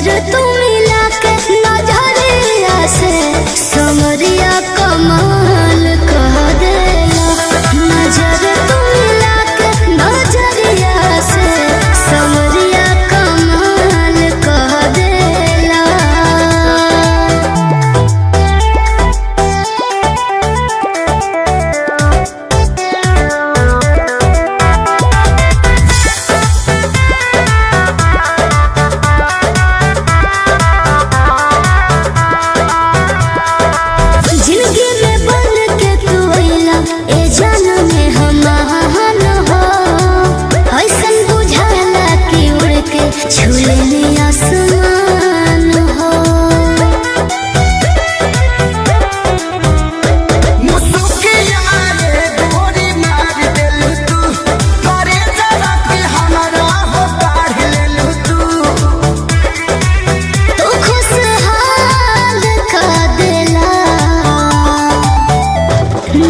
नजर तुम मिला के नजरिया से समरिया कमाल कह देला। नजर तुम मिला के नजरिया से समरिया कमाल कह देला।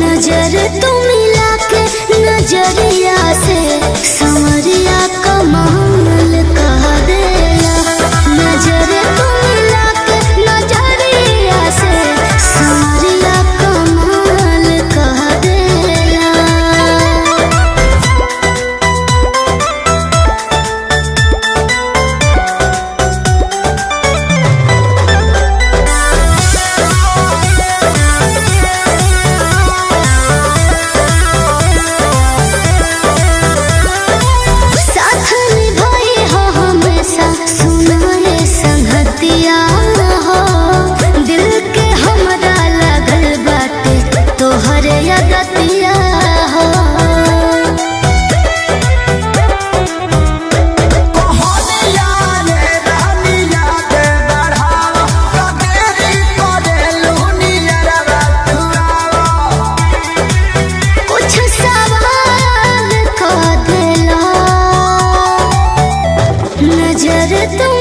नजर तुम मिला के नजरिया से समरिया कमाल कह देला। नजर तुम मिला के नजरिया से समरिया कमाल कह देला। नजर तुम